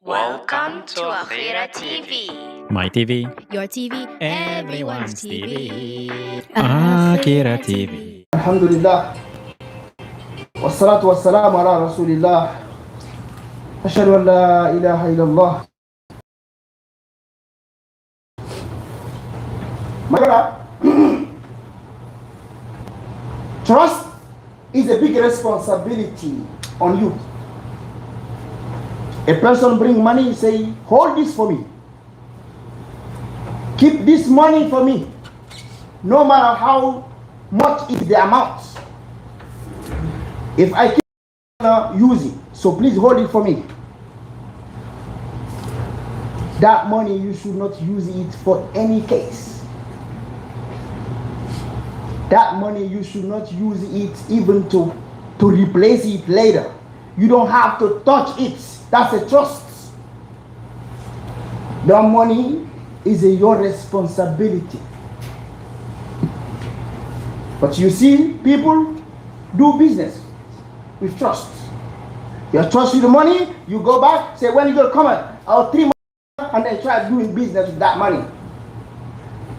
Welcome to Akhirah TV. My TV, Your TV, everyone's TV. Akhirah TV. Alhamdulillah. Wassalatu wassalamu ala Rasulillah. Ashhadu an la ilaha illallah. My brother, trust is a big responsibility on you. A person bring money, say, hold this for me. Keep this money for me. No matter how much is the amount. If I keep using, so please hold it for me. That money, you should not use it for any case. That money, you should not use it even to replace it later. You don't have to touch it. That's a trust. The money is your responsibility. But you see, people do business with trust. You trust with the money, you go back, say, when you go come out, I'll 3 months, and then try doing business with that money.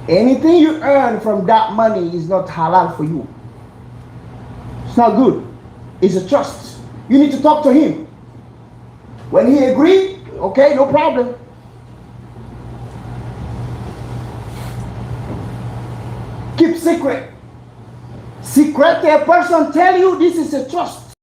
Anything you earn from that money is not halal for you. It's not good. It's a trust. You need to talk to him. When he agreed, okay, no problem. Keep secret. Secretly, a person tell you this is a trust.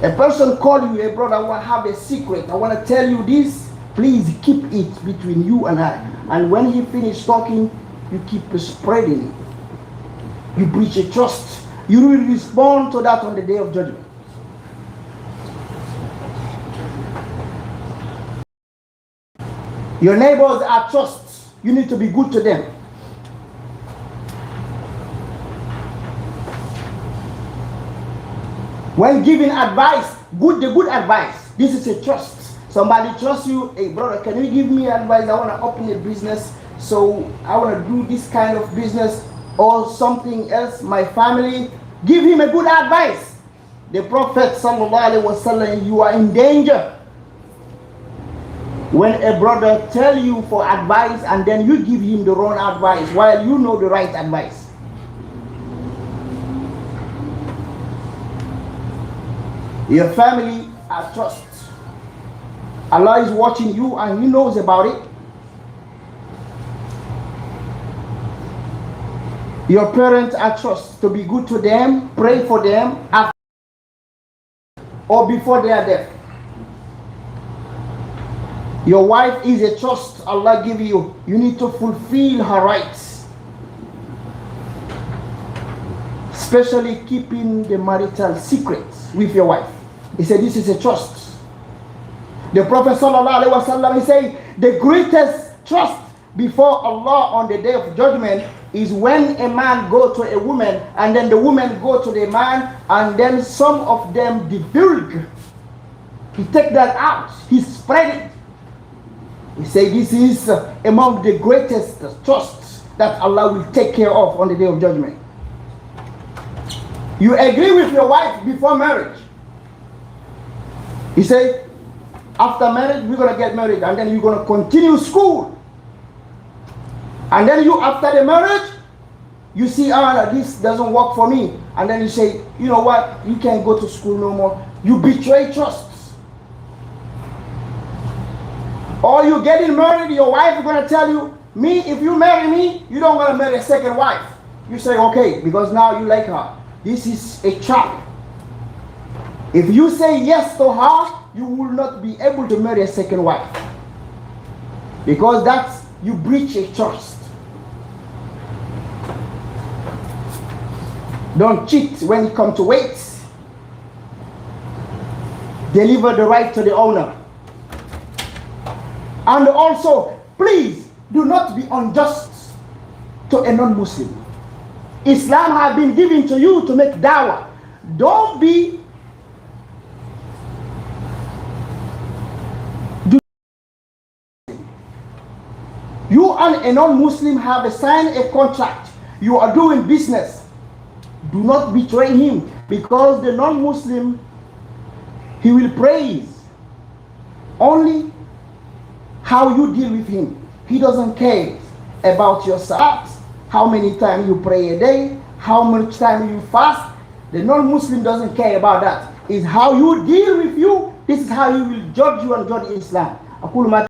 A person call you, hey brother, I want to have a secret. I want to tell you this. Please keep it between you and I. And when he finish talking, you keep spreading it. You breach a trust. You will respond to that on the day of judgment. Your neighbors are trust. You need to be good to them. When giving advice, the good advice, this is a trust. Somebody trusts you, hey brother, can you give me advice? I want to open a business, so I want to do this kind of business or something else, my family. Give him a good advice. The Prophet sallallahu alaihi wasallam, you are in danger. When a brother tell you for advice and then you give him the wrong advice while you know the right advice. Your family are trust. Allah is watching you and He knows about it. Your parents are trust. To be good to them, pray for them after or before they are dead. Your wife is a trust Allah give you. You need to fulfill her rights. Especially keeping the marital secrets with your wife. He said this is a trust. The Prophet sallallahu alaihi wasallam, he said the greatest trust before Allah on the day of judgment is when a man go to a woman and then the woman go to the man and then some of them divulge. He take that out. He spread it. He said this is among the greatest trusts that Allah will take care of on the day of judgment. You agree with your wife before marriage. He said, after marriage, we're going to get married and then you're going to continue school. And then you, after the marriage, you see, this doesn't work for me. And then you say, you know what, you can't go to school no more. You betray trust. Or you getting married, your wife is going to tell you, me, if you marry me, you don't want to marry a second wife. You say, okay, because now you like her. This is a trap. If you say yes to her, you will not be able to marry a second wife. Because that's, you breach a trust. Don't cheat when it comes to weights. Deliver the right to the owner. And also, please do not be unjust to a non-Muslim. Islam has been given to you to make dawah. Don't be you and a non-Muslim have signed a contract. You are doing business. Do not betray him, because the non-Muslim, he will praise. only how you deal with him. He doesn't care about your salat, how many times you pray a day, how much time you fast. The non-Muslim doesn't care about that. It's how you deal with you. This is how he will judge you and judge Islam.